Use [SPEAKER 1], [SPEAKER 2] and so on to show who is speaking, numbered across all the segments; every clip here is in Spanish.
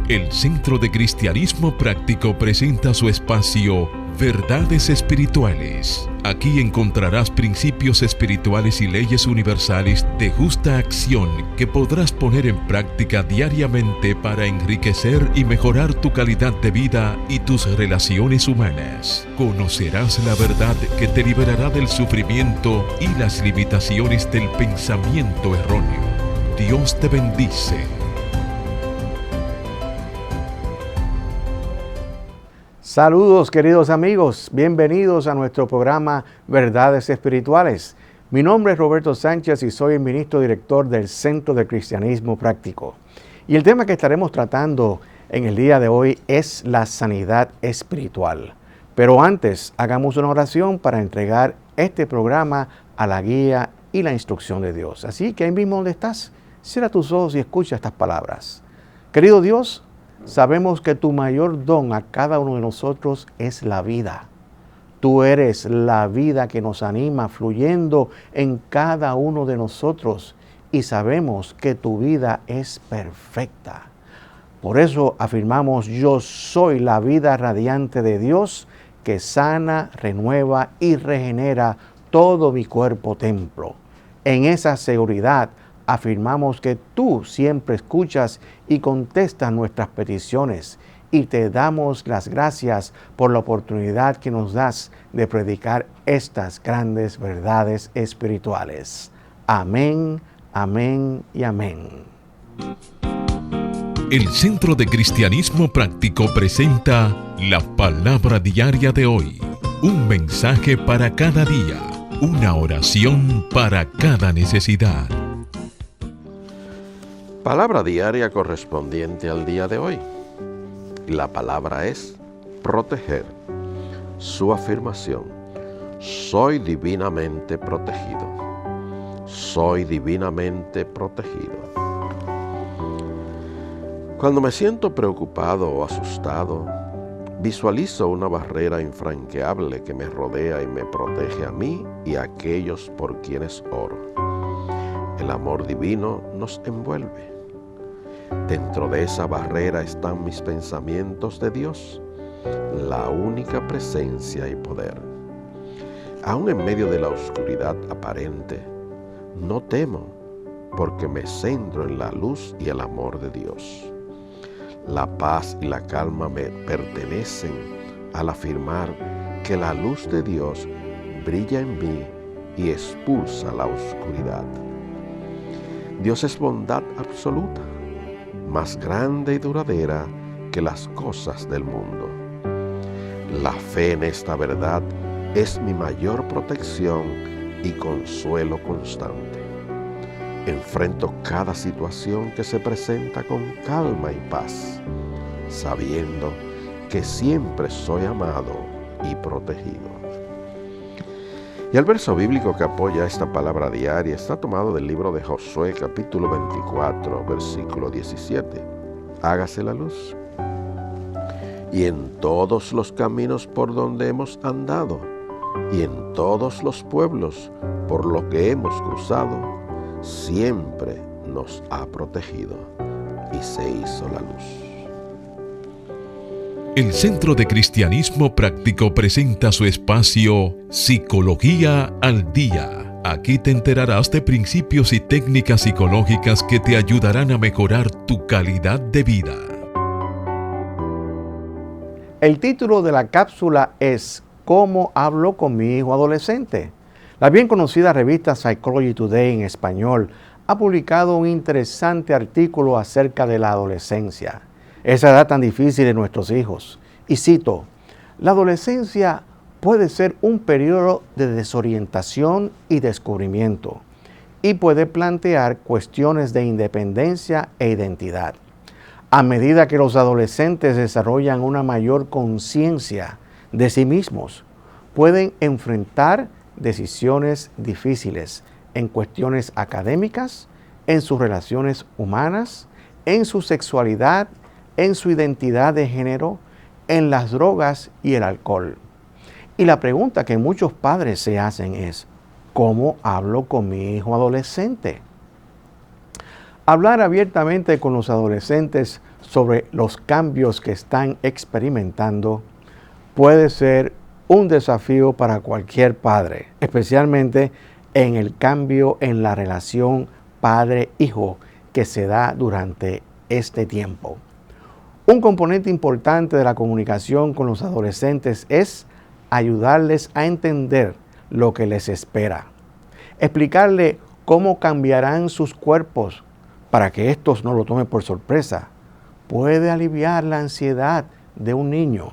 [SPEAKER 1] El Centro de Cristianismo Práctico presenta su espacio Verdades Espirituales. Aquí encontrarás principios espirituales y leyes universales de justa acción que podrás poner en práctica diariamente para enriquecer y mejorar tu calidad de vida y tus relaciones humanas. Conocerás la verdad que te liberará del sufrimiento y las limitaciones del pensamiento erróneo. Dios te bendice.
[SPEAKER 2] Saludos queridos amigos, bienvenidos a nuestro programa Verdades Espirituales. Mi nombre es Roberto Sánchez y soy el ministro director del Centro de Cristianismo Práctico. Y el tema que estaremos tratando en el día de hoy es la sanidad espiritual. Pero antes, hagamos una oración para entregar este programa a la guía y la instrucción de Dios. Así que ahí mismo donde estás, cierra tus ojos y escucha estas palabras. Querido Dios, sabemos que tu mayor don a cada uno de nosotros es la vida. Tú eres la vida que nos anima fluyendo en cada uno de nosotros y sabemos que tu vida es perfecta. Por eso afirmamos: yo soy la vida radiante de Dios que sana, renueva y regenera todo mi cuerpo templo. En esa seguridad afirmamos que tú siempre escuchas y contestas nuestras peticiones y te damos las gracias por la oportunidad que nos das de predicar estas grandes verdades espirituales. Amén, amén y amén.
[SPEAKER 1] El Centro de Cristianismo Práctico presenta la Palabra Diaria de hoy. Un mensaje para cada día, una oración para cada necesidad.
[SPEAKER 3] Palabra diaria correspondiente al día de hoy. La palabra es proteger. Su afirmación: soy divinamente protegido. Soy divinamente protegido. Cuando me siento preocupado o asustado, visualizo una barrera infranqueable que me rodea y me protege a mí y a aquellos por quienes oro. El amor divino nos envuelve. Dentro de esa barrera están mis pensamientos de Dios, la única presencia y poder. Aún en medio de la oscuridad aparente, no temo, porque me centro en la luz y el amor de Dios. La paz y la calma me pertenecen al afirmar que la luz de Dios brilla en mí y expulsa la oscuridad. Dios es bondad absoluta, más grande y duradera que las cosas del mundo. La fe en esta verdad es mi mayor protección y consuelo constante. Enfrento cada situación que se presenta con calma y paz, sabiendo que siempre soy amado y protegido. Y el verso bíblico que apoya esta palabra diaria está tomado del libro de Josué, capítulo 24, versículo 17. Hágase la luz. Y en todos los caminos por donde hemos andado, y en todos los pueblos por los que hemos cruzado, siempre nos ha protegido, y se hizo la luz.
[SPEAKER 1] El Centro de Cristianismo Práctico presenta su espacio Psicología al Día. Aquí te enterarás de principios y técnicas psicológicas que te ayudarán a mejorar tu calidad de vida.
[SPEAKER 2] El título de la cápsula es ¿Cómo hablo con mi hijo adolescente? La bien conocida revista Psychology Today en español ha publicado un interesante artículo acerca de la adolescencia, esa edad tan difícil de nuestros hijos. Y cito: la adolescencia puede ser un periodo de desorientación y descubrimiento, y puede plantear cuestiones de independencia e identidad. A medida que los adolescentes desarrollan una mayor conciencia de sí mismos, pueden enfrentar decisiones difíciles en cuestiones académicas, en sus relaciones humanas, en su sexualidad, en su identidad de género, en las drogas y el alcohol. Y la pregunta que muchos padres se hacen es: ¿cómo hablo con mi hijo adolescente? Hablar abiertamente con los adolescentes sobre los cambios que están experimentando puede ser un desafío para cualquier padre, especialmente en el cambio en la relación padre-hijo que se da durante este tiempo. Un componente importante de la comunicación con los adolescentes es ayudarles a entender lo que les espera. Explicarle cómo cambiarán sus cuerpos para que estos no lo tomen por sorpresa. Puede aliviar la ansiedad de un niño.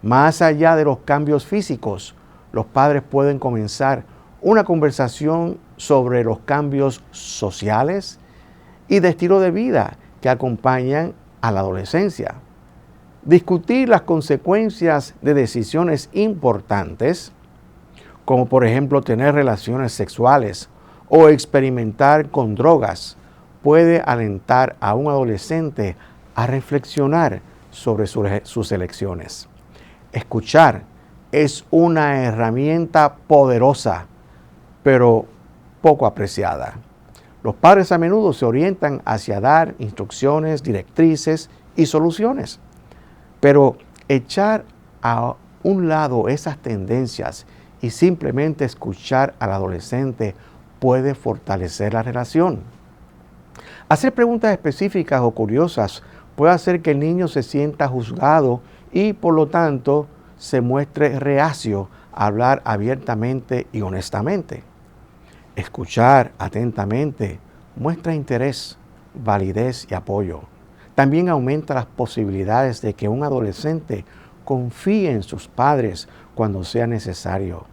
[SPEAKER 2] Más allá de los cambios físicos, los padres pueden comenzar una conversación sobre los cambios sociales y de estilo de vida que acompañan a la adolescencia. Discutir las consecuencias de decisiones importantes, como por ejemplo tener relaciones sexuales o experimentar con drogas, puede alentar a un adolescente a reflexionar sobre sus elecciones. Escuchar es una herramienta poderosa, pero poco apreciada. Los padres a menudo se orientan hacia dar instrucciones, directrices y soluciones. Pero echar a un lado esas tendencias y simplemente escuchar al adolescente puede fortalecer la relación. Hacer preguntas específicas o curiosas puede hacer que el niño se sienta juzgado y por lo tanto se muestre reacio a hablar abiertamente y honestamente. Escuchar atentamente muestra interés, validez y apoyo. También aumenta las posibilidades de que un adolescente confíe en sus padres cuando sea necesario.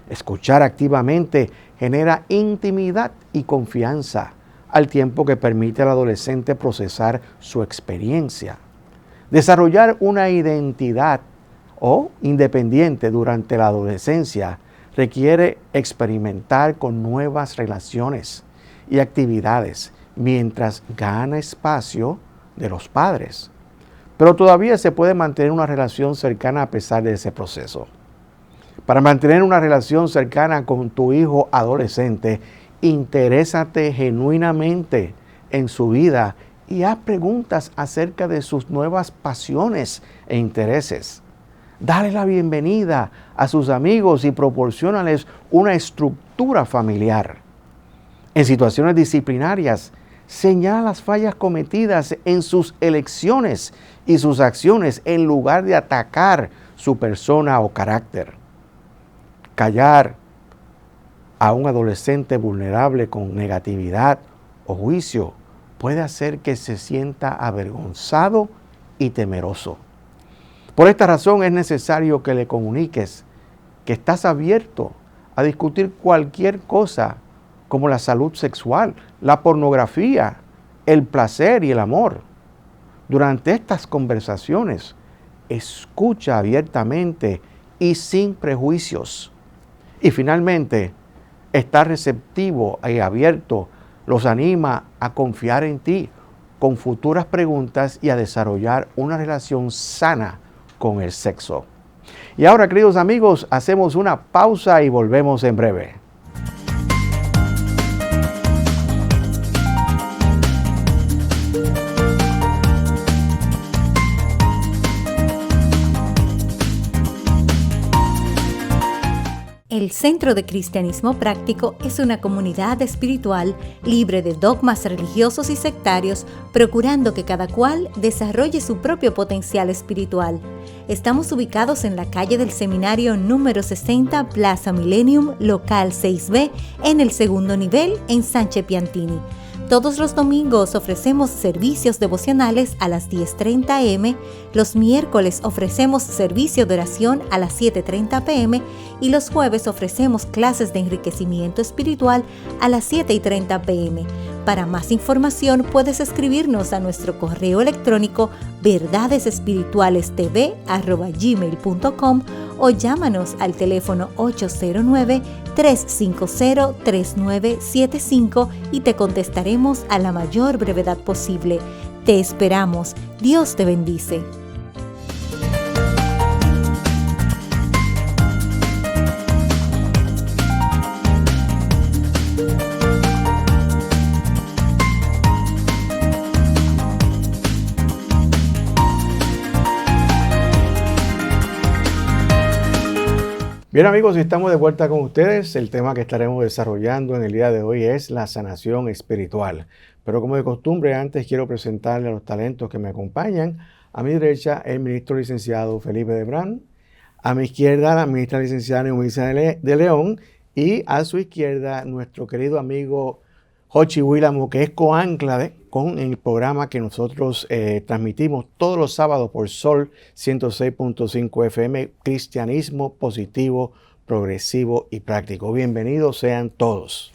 [SPEAKER 2] Escuchar activamente genera intimidad y confianza, al tiempo que permite al adolescente procesar su experiencia. Desarrollar una identidad independiente durante la adolescencia requiere experimentar con nuevas relaciones y actividades mientras gana espacio de los padres. Pero todavía se puede mantener una relación cercana a pesar de ese proceso. Para mantener una relación cercana con tu hijo adolescente, interésate genuinamente en su vida y haz preguntas acerca de sus nuevas pasiones e intereses. Dale la bienvenida a sus amigos y proporciónales una estructura familiar. En situaciones disciplinarias, señala las fallas cometidas en sus elecciones y sus acciones en lugar de atacar su persona o carácter. Callar a un adolescente vulnerable con negatividad o juicio puede hacer que se sienta avergonzado y temeroso. Por esta razón es necesario que le comuniques que estás abierto a discutir cualquier cosa como la salud sexual, la pornografía, el placer y el amor. Durante estas conversaciones, escucha abiertamente y sin prejuicios. Y finalmente, estar receptivo y abierto los anima a confiar en ti con futuras preguntas y a desarrollar una relación sana con el sexo. Y ahora, queridos amigos, hacemos una pausa y volvemos en breve.
[SPEAKER 4] El Centro de Cristianismo Práctico es una comunidad espiritual libre de dogmas religiosos y sectarios, procurando que cada cual desarrolle su propio potencial espiritual. Estamos ubicados en la calle del Seminario número 60, Plaza Millennium, local 6B, en el segundo nivel, en Sánchez Piantini. Todos los domingos ofrecemos servicios devocionales a las 10:30 a.m., los miércoles ofrecemos servicio de oración a las 7:30 p.m. y los jueves ofrecemos clases de enriquecimiento espiritual a las 7:30 p.m. Para más información puedes escribirnos a nuestro correo electrónico verdadesespiritualestv@gmail.com o llámanos al teléfono 809-350-3975 y te contestaremos a la mayor brevedad posible. Te esperamos. Dios te bendice.
[SPEAKER 2] Bien amigos, estamos de vuelta con ustedes. El tema que estaremos desarrollando en el día de hoy es la sanación espiritual. Pero como de costumbre, antes quiero presentarle a los talentos que me acompañan. A mi derecha, el ministro licenciado Felipe Debrán. A mi izquierda, la ministra licenciada Neumisa de León. Y a su izquierda, nuestro querido amigo Jochi Willamo, que es coancla con el programa que nosotros transmitimos todos los sábados por Sol 106.5 FM, Cristianismo Positivo, Progresivo y Práctico. Bienvenidos sean todos.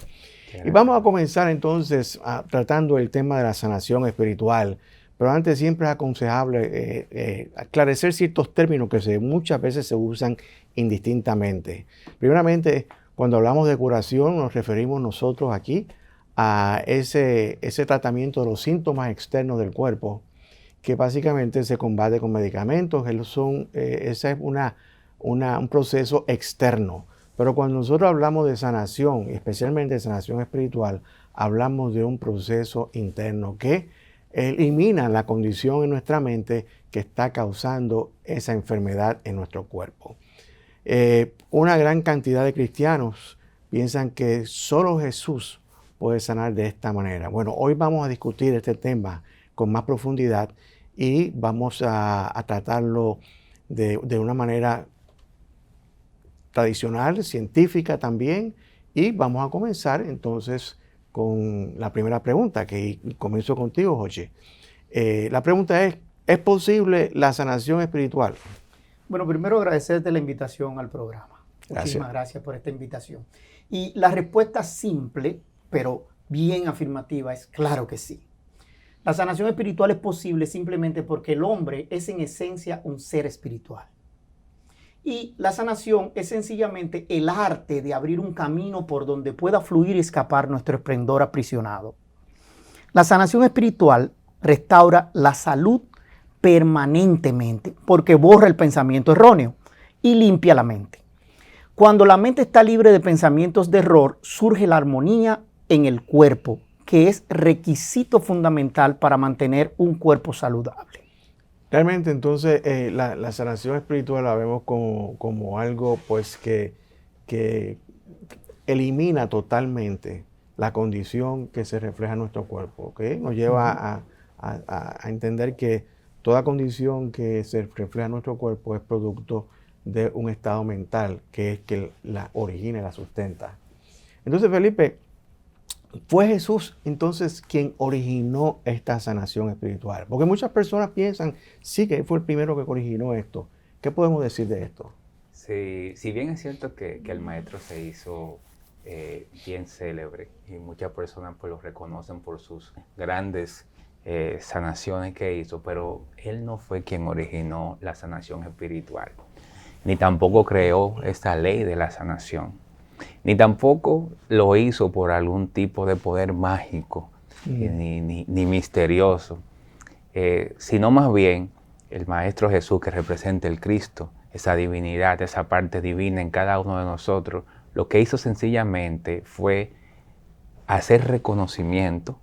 [SPEAKER 2] Y vamos a comenzar entonces tratando el tema de la sanación espiritual. Pero antes siempre es aconsejable aclarecer ciertos términos que muchas veces se usan indistintamente. Primeramente, cuando hablamos de curación, nos referimos nosotros aquí a ese tratamiento de los síntomas externos del cuerpo, que básicamente se combate con medicamentos. Ese es un proceso externo. Pero cuando nosotros hablamos de sanación, especialmente de sanación espiritual, hablamos de un proceso interno que elimina la condición en nuestra mente que está causando esa enfermedad en nuestro cuerpo. Una gran cantidad de cristianos piensan que solo Jesús puede sanar de esta manera. Bueno, hoy vamos a discutir este tema con más profundidad y vamos a tratarlo de una manera tradicional, científica también, y vamos a comenzar entonces con la primera pregunta, que comienzo contigo, Jochi. La pregunta ¿es posible la sanación espiritual?
[SPEAKER 5] Bueno, primero agradecerte la invitación al programa. Muchísimas gracias por esta invitación. Y la respuesta simple, pero bien afirmativa, es claro que sí. La sanación espiritual es posible simplemente porque el hombre es en esencia un ser espiritual. Y la sanación es sencillamente el arte de abrir un camino por donde pueda fluir y escapar nuestro esplendor aprisionado. La sanación espiritual restaura la salud permanentemente porque borra el pensamiento erróneo y limpia la mente. Cuando la mente está libre de pensamientos de error, surge la armonía en el cuerpo, que es requisito fundamental para mantener un cuerpo saludable.
[SPEAKER 2] Realmente entonces la sanación espiritual la vemos como algo pues que elimina totalmente la condición que se refleja en nuestro cuerpo, ¿okay? Nos lleva a entender que toda condición que se refleja en nuestro cuerpo es producto de un estado mental que es que la origina y la sustenta. Entonces, Felipe, ¿fue Jesús entonces quien originó esta sanación espiritual? Porque muchas personas piensan, sí, que él fue el primero que originó esto. ¿Qué podemos decir de esto?
[SPEAKER 6] Sí, si bien es cierto que el maestro se hizo bien célebre y muchas personas pues lo reconocen por sus grandes sanaciones que hizo, pero él no fue quien originó la sanación espiritual, ni tampoco creó esta ley de la sanación. Ni tampoco lo hizo por algún tipo de poder mágico, ni misterioso, sino más bien el Maestro Jesús, que representa el Cristo, esa divinidad, esa parte divina en cada uno de nosotros, lo que hizo sencillamente fue hacer reconocimiento,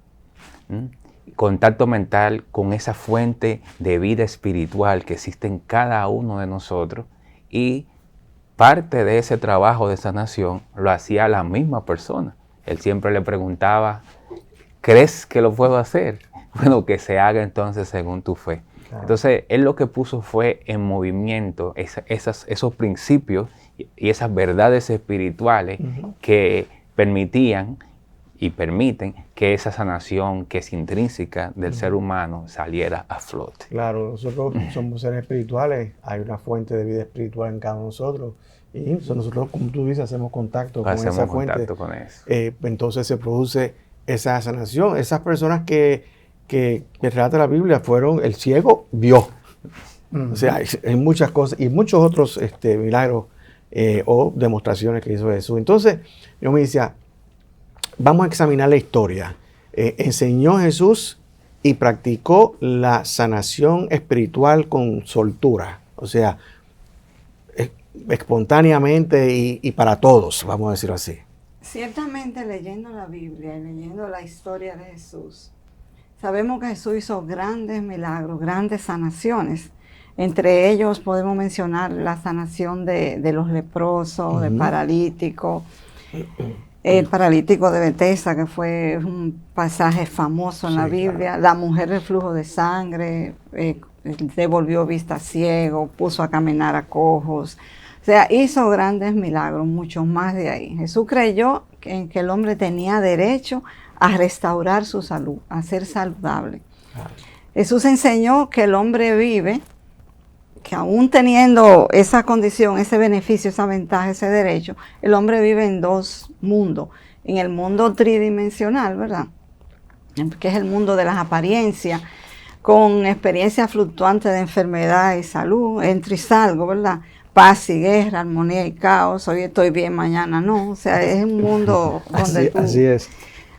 [SPEAKER 6] contacto mental con esa fuente de vida espiritual que existe en cada uno de nosotros, y parte de ese trabajo de sanación lo hacía la misma persona. Él siempre le preguntaba, ¿crees que lo puedo hacer? Bueno, que se haga entonces según tu fe. Claro. Entonces, él lo que puso fue en movimiento esos principios y esas verdades espirituales que permitían y permiten que esa sanación que es intrínseca del ser humano saliera a flote.
[SPEAKER 2] Claro, nosotros somos seres espirituales, hay una fuente de vida espiritual en cada uno de nosotros, y nosotros, como tú dices, hacemos contacto con esa fuente. Con eso. Entonces se produce esa sanación. Esas personas que relata la Biblia fueron, el ciego vio. O sea, hay muchas cosas y muchos otros milagros o demostraciones que hizo Jesús. Entonces, yo me decía, vamos a examinar la historia. Enseñó Jesús y practicó la sanación espiritual con soltura, o sea, espontáneamente y para todos, vamos a decirlo así.
[SPEAKER 7] Ciertamente, leyendo la Biblia y leyendo la historia de Jesús, sabemos que Jesús hizo grandes milagros, grandes sanaciones. Entre ellos podemos mencionar la sanación de los leprosos, de paralíticos. El paralítico de Betesda, que fue un pasaje famoso en la Biblia. Claro. La mujer del flujo de sangre, devolvió vista a ciego, puso a caminar a cojos. O sea, hizo grandes milagros, muchos más de ahí. Jesús creyó en que el hombre tenía derecho a restaurar su salud, a ser saludable. Claro. Jesús enseñó que el hombre vive, que aún teniendo esa condición, ese beneficio, esa ventaja, ese derecho, el hombre vive en dos mundos. En el mundo tridimensional, ¿verdad? Que es el mundo de las apariencias, con experiencias fluctuantes de enfermedad y salud, entro y salgo, ¿verdad? Paz y guerra, armonía y caos, hoy estoy bien, mañana no. O sea, es un mundo donde
[SPEAKER 2] así es.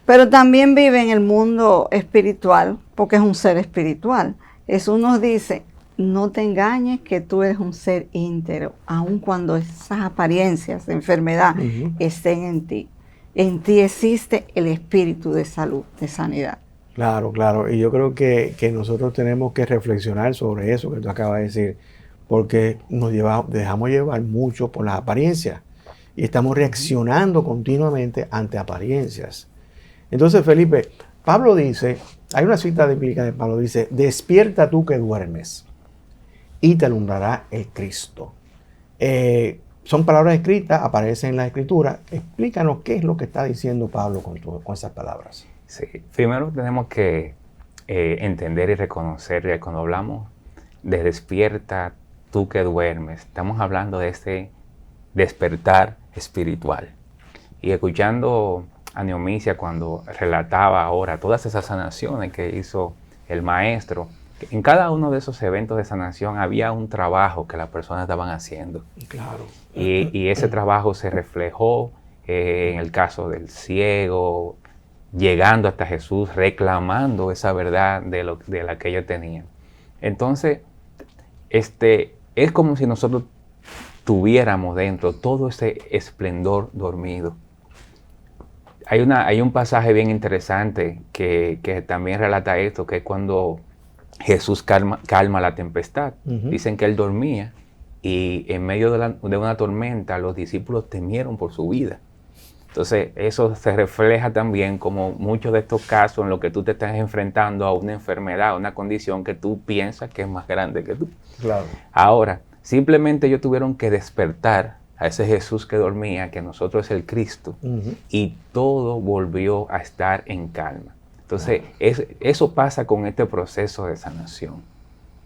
[SPEAKER 7] Pero también vive en el mundo espiritual, porque es un ser espiritual. Jesús nos dice, no te engañes que tú eres un ser íntegro, aun cuando esas apariencias de enfermedad estén en ti. En ti existe el espíritu de salud, de sanidad.
[SPEAKER 2] Claro, claro. Y yo creo que nosotros tenemos que reflexionar sobre eso que tú acabas de decir, porque nos dejamos llevar mucho por las apariencias y estamos reaccionando continuamente ante apariencias. Entonces, Felipe, Pablo dice, hay una cita bíblica de Pablo, dice, despierta tú que duermes y te alumbrará el Cristo. Son palabras escritas, aparecen en la Escritura. Explícanos qué es lo que está diciendo Pablo con esas palabras.
[SPEAKER 6] Sí, primero tenemos que entender y reconocer que cuando hablamos de despierta tú que duermes, estamos hablando de este despertar espiritual. Y escuchando a Neomicia cuando relataba ahora todas esas sanaciones que hizo el maestro, en cada uno de esos eventos de sanación había un trabajo que las personas estaban haciendo.
[SPEAKER 2] Claro.
[SPEAKER 6] Y ese trabajo se reflejó en el caso del ciego, llegando hasta Jesús, reclamando esa verdad de la que ellos tenían. Entonces, es como si nosotros tuviéramos dentro todo ese esplendor dormido. Hay un pasaje bien interesante que también relata esto, que es cuando Jesús calma la tempestad. Dicen que él dormía y en medio de una tormenta los discípulos temieron por su vida. Entonces eso se refleja también como muchos de estos casos en los que tú te estás enfrentando a una enfermedad, a una condición que tú piensas que es más grande que tú.
[SPEAKER 2] Claro.
[SPEAKER 6] Ahora, simplemente ellos tuvieron que despertar a ese Jesús que dormía, que nosotros es el Cristo, y todo volvió a estar en calma. Entonces, eso pasa con este proceso de sanación.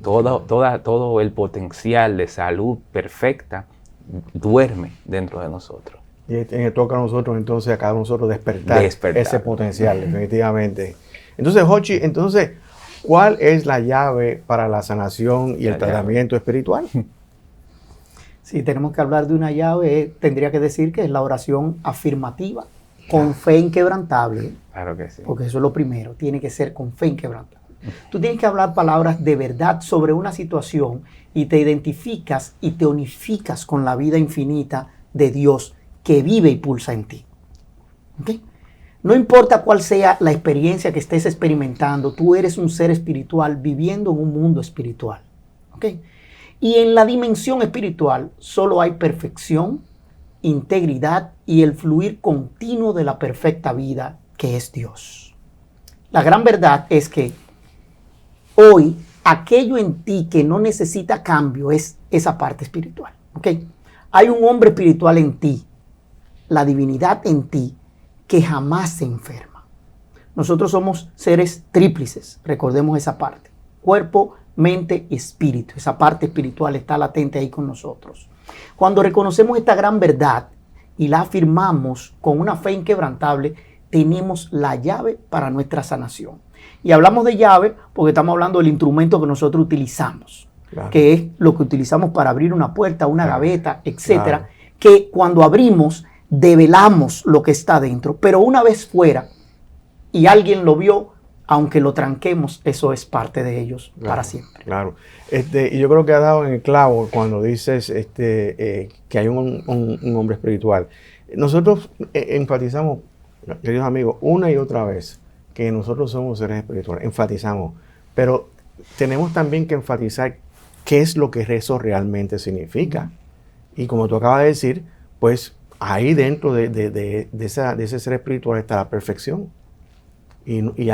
[SPEAKER 6] Todo el potencial de salud perfecta duerme dentro de nosotros.
[SPEAKER 2] Y toca a nosotros entonces, a cada uno de nosotros despertar ese potencial, definitivamente. Entonces, Jochi, ¿cuál es la llave para la sanación y el tratamiento espiritual?
[SPEAKER 5] Si tenemos que hablar de una llave, tendría que decir que es la oración afirmativa, con fe inquebrantable.
[SPEAKER 6] Claro que sí.
[SPEAKER 5] Porque eso es lo primero, tiene que ser con fe inquebrantable. Tú tienes que hablar palabras de verdad sobre una situación y te identificas y te unificas con la vida infinita de Dios que vive y pulsa en ti. ¿Okay? No importa cuál sea la experiencia que estés experimentando, tú eres un ser espiritual viviendo en un mundo espiritual. ¿Okay? Y en la dimensión espiritual solo hay perfección, integridad y el fluir continuo de la perfecta vida que es Dios. La gran verdad es que hoy aquello en ti que no necesita cambio es esa parte espiritual. ¿Okay? Hay un hombre espiritual en ti, la divinidad en ti, que jamás se enferma. Nosotros somos seres tríplices, recordemos esa parte. Cuerpo, mente y espíritu. Esa parte espiritual está latente ahí con nosotros. Cuando reconocemos esta gran verdad y la afirmamos con una fe inquebrantable, tenemos la llave para nuestra sanación. Y hablamos de llave porque estamos hablando del instrumento que nosotros utilizamos, claro, que es lo que utilizamos para abrir una puerta, una gaveta, etcétera, que cuando abrimos develamos lo que está dentro, pero una vez fuera y alguien lo vio, aunque lo tranquemos, eso es parte de ellos para siempre.
[SPEAKER 2] Claro. Y yo creo que ha dado en el clavo cuando dices que hay un hombre espiritual. Nosotros enfatizamos, queridos amigos, una y otra vez que nosotros somos seres espirituales. Enfatizamos. Pero tenemos también que enfatizar qué es lo que eso realmente significa. Y como tú acabas de decir, pues ahí dentro de ese ser espiritual está la perfección. Y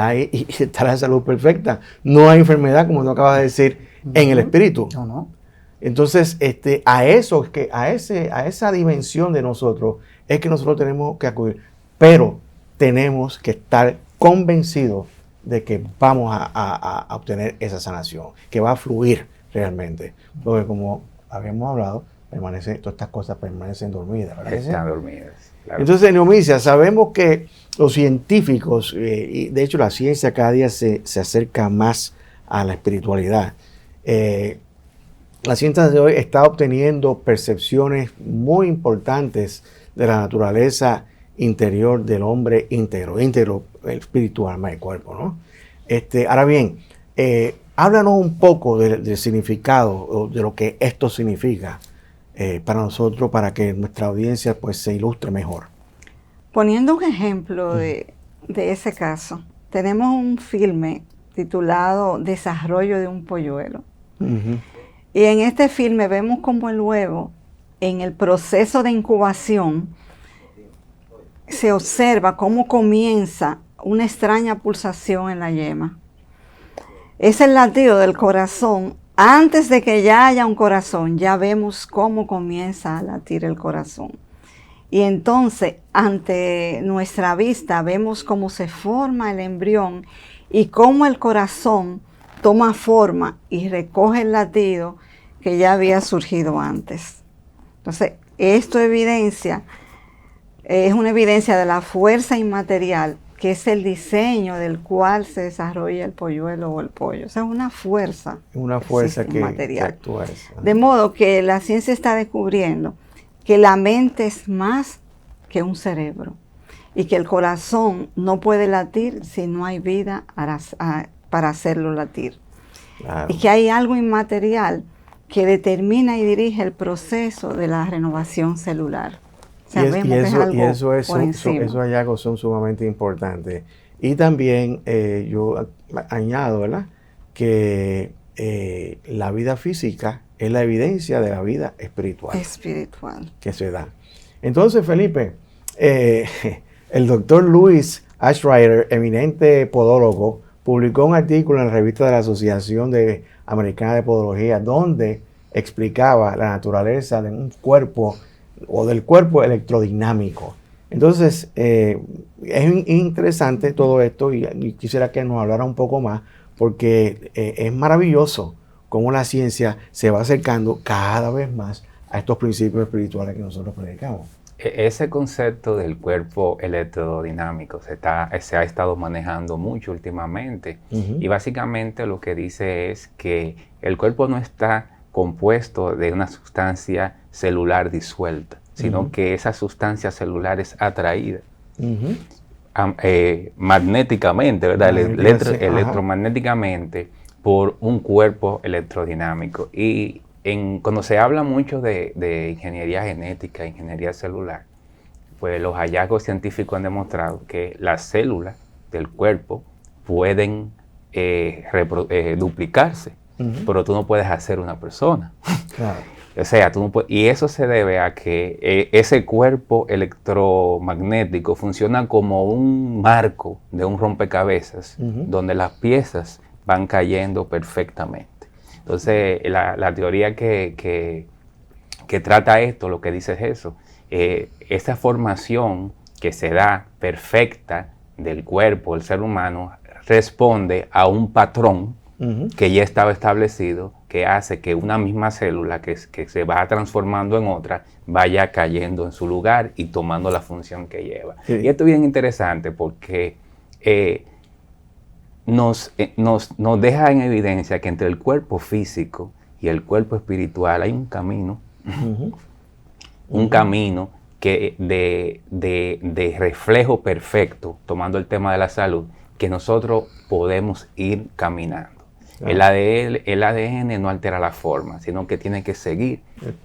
[SPEAKER 2] está la salud perfecta. No hay enfermedad, como tú acabas de decir, en el espíritu.
[SPEAKER 5] No.
[SPEAKER 2] Entonces, a esa dimensión de nosotros es que nosotros tenemos que acudir. Pero tenemos que estar convencidos de que vamos a obtener esa sanación, que va a fluir realmente. Porque como habíamos hablado, todas estas cosas permanecen dormidas, ¿verdad?
[SPEAKER 6] Están dormidas. Claro.
[SPEAKER 2] Entonces, Neomicia, sabemos que los científicos, y de hecho la ciencia cada día se acerca más a la espiritualidad. La ciencia de hoy está obteniendo percepciones muy importantes de la naturaleza interior del hombre íntegro, el espíritu, alma y cuerpo, ¿no? Ahora bien, háblanos un poco del significado, de lo que esto significa para nosotros, para que nuestra audiencia pues se ilustre mejor.
[SPEAKER 7] Poniendo un ejemplo de ese caso, tenemos un filme titulado Desarrollo de un polluelo. Uh-huh. Y en este filme vemos como el huevo, en el proceso de incubación, se observa cómo comienza una extraña pulsación en la yema. Es el latido del corazón. Antes de que ya haya un corazón, ya vemos cómo comienza a latir el corazón. Y entonces, ante nuestra vista, vemos cómo se forma el embrión y cómo el corazón toma forma y recoge el latido que ya había surgido antes. Entonces, esto es una evidencia de la fuerza inmaterial, que es el diseño del cual se desarrolla el polluelo o el pollo. O sea, una fuerza.
[SPEAKER 2] Una fuerza que
[SPEAKER 7] actúa eso. De modo que la ciencia está descubriendo que la mente es más que un cerebro y que el corazón no puede latir si no hay vida para hacerlo latir. Claro. Y que hay algo inmaterial que determina y dirige el proceso de la renovación celular.
[SPEAKER 2] Esos hallazgos son sumamente importantes. Y también yo añado, ¿verdad?, que la vida física es la evidencia de la vida espiritual. Que se da. Entonces, Felipe, el doctor Louis Ashrider, eminente podólogo, publicó un artículo en la revista de la Asociación Americana de Podología, donde explicaba la naturaleza de un cuerpo o del cuerpo electrodinámico. Entonces, es interesante todo esto y quisiera que nos hablara un poco más, porque es maravilloso cómo la ciencia se va acercando cada vez más a estos principios espirituales que nosotros predicamos.
[SPEAKER 6] Ese concepto del cuerpo electrodinámico se ha estado manejando mucho últimamente. Uh-huh. Y básicamente lo que dice es que el cuerpo no está compuesto de una sustancia celular disuelta, sino uh-huh. que esa sustancia celular es atraída uh-huh. Magnéticamente, ¿verdad? Electromagnéticamente por un cuerpo electrodinámico. Y cuando se habla mucho de ingeniería genética, ingeniería celular, pues los hallazgos científicos han demostrado que las células del cuerpo pueden duplicarse, uh-huh. pero tú no puedes hacer una persona. Claro. O sea, tú no puedes, y eso se debe a que ese cuerpo electromagnético funciona como un marco de un rompecabezas, uh-huh. donde las piezas van cayendo perfectamente. Entonces, la teoría que trata esto, lo que dice es eso. Esa formación que se da perfecta del cuerpo, del ser humano, responde a un patrón uh-huh. que ya estaba establecido, que hace que una misma célula que se va transformando en otra vaya cayendo en su lugar y tomando la función que lleva. Sí. Y esto es bien interesante porque nos deja en evidencia que entre el cuerpo físico y el cuerpo espiritual hay un camino, uh-huh. un uh-huh. camino que de reflejo perfecto, tomando el tema de la salud, que nosotros podemos ir caminando. Claro. El ADN no altera la forma, sino que tiene que seguir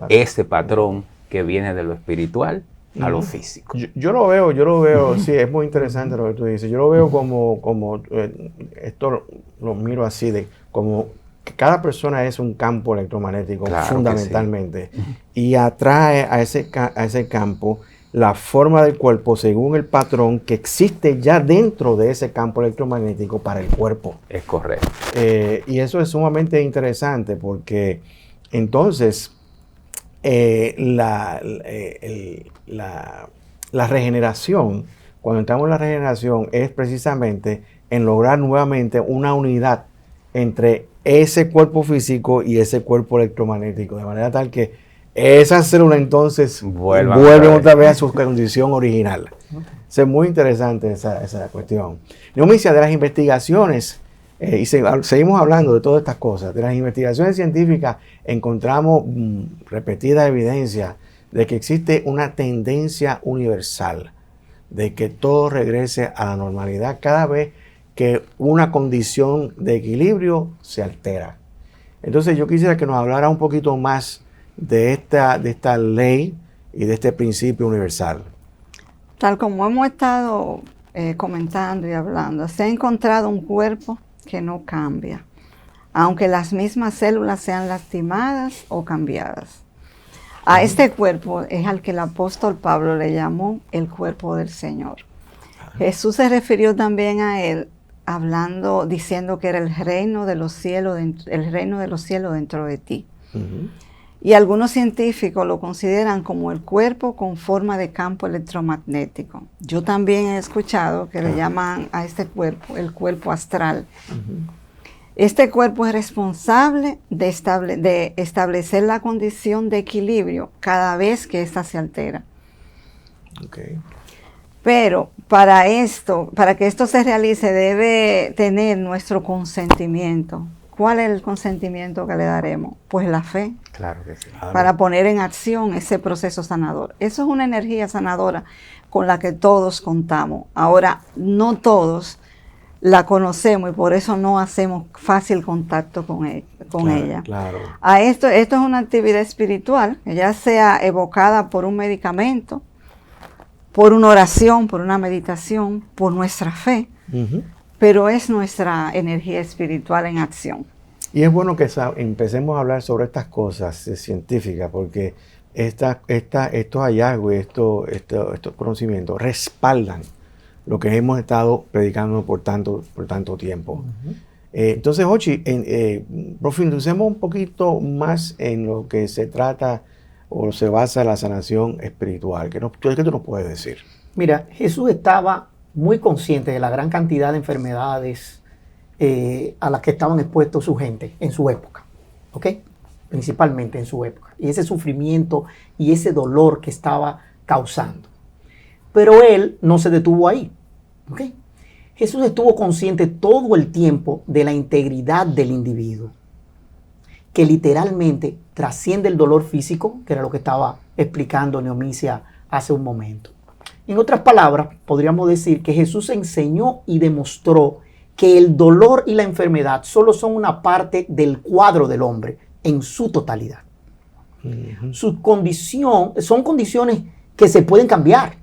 [SPEAKER 6] ese patrón que viene de lo espiritual a lo físico.
[SPEAKER 2] Yo lo veo, sí, es muy interesante lo que tú dices. Yo lo veo como esto lo miro así, como cada persona es un campo electromagnético,
[SPEAKER 6] claro,
[SPEAKER 2] fundamentalmente, sí. Y atrae a ese campo la forma del cuerpo según el patrón que existe ya dentro de ese campo electromagnético para el cuerpo.
[SPEAKER 6] Es correcto.
[SPEAKER 2] Y eso es sumamente interesante porque entonces la regeneración, cuando entramos en la regeneración, es precisamente en lograr nuevamente una unidad entre ese cuerpo físico y ese cuerpo electromagnético, de manera tal que esas células entonces vuelven otra vez a su condición original. Es muy interesante esa cuestión. Neomicia, de las investigaciones, y seguimos hablando de todas estas cosas, de las investigaciones científicas encontramos repetidas evidencias de que existe una tendencia universal de que todo regrese a la normalidad cada vez que una condición de equilibrio se altera. Entonces yo quisiera que nos hablara un poquito más de esta ley y de este principio universal.
[SPEAKER 7] Tal como hemos estado comentando y hablando, se ha encontrado un cuerpo que no cambia, aunque las mismas células sean lastimadas o cambiadas. A este cuerpo es al que el apóstol Pablo le llamó el cuerpo del Señor. Jesús se refirió también a él diciendo que era el reino de los cielos dentro de ti. Y algunos científicos lo consideran como el cuerpo con forma de campo electromagnético. Yo también he escuchado que le llaman a este cuerpo el cuerpo astral. Este cuerpo es responsable de establecer la condición de equilibrio cada vez que ésta se altera. Pero para que esto se realice, debe tener nuestro consentimiento. ¿Cuál es el consentimiento que le daremos? Pues la fe.
[SPEAKER 6] Claro que sí.
[SPEAKER 7] Para poner en acción ese proceso sanador. Eso es una energía sanadora con la que todos contamos. Ahora, no todos la conocemos y por eso no hacemos fácil contacto con ella.
[SPEAKER 2] Claro.
[SPEAKER 7] Esto es una actividad espiritual, ya sea evocada por un medicamento, por una oración, por una meditación, por nuestra fe, pero es nuestra energía espiritual en acción.
[SPEAKER 2] Y es bueno que empecemos a hablar sobre estas cosas científicas, porque estos hallazgos y estos conocimientos respaldan lo que hemos estado predicando por tanto tiempo. Entonces, Jochi, profundicemos un poquito más en lo que se trata o se basa la sanación espiritual. ¿Qué tú nos puedes decir?
[SPEAKER 5] Mira, Jesús estaba muy consciente de la gran cantidad de enfermedades a las que estaban expuestos su gente en su época, ¿ok? Principalmente en su época. Y ese sufrimiento y ese dolor que estaba causando. Pero él no se detuvo ahí, ¿ok? Jesús estuvo consciente todo el tiempo de la integridad del individuo, que literalmente trasciende el dolor físico, que era lo que estaba explicando Neomicia hace un momento. En otras palabras, podríamos decir que Jesús enseñó y demostró que el dolor y la enfermedad solo son una parte del cuadro del hombre en su totalidad. Su condición, son condiciones que se pueden cambiar.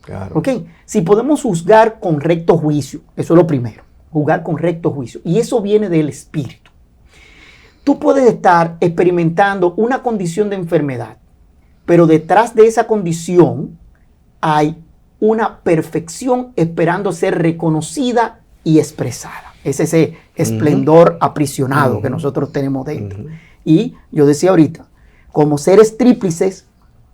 [SPEAKER 2] Claro.
[SPEAKER 5] ¿Okay? Si podemos juzgar con recto juicio, eso es lo primero, juzgar con recto juicio, y eso viene del espíritu. Tú puedes estar experimentando una condición de enfermedad, pero detrás de esa condición hay una perfección esperando ser reconocida y expresada. Es ese esplendor aprisionado que nosotros tenemos dentro. Y yo decía ahorita, como seres tríplices,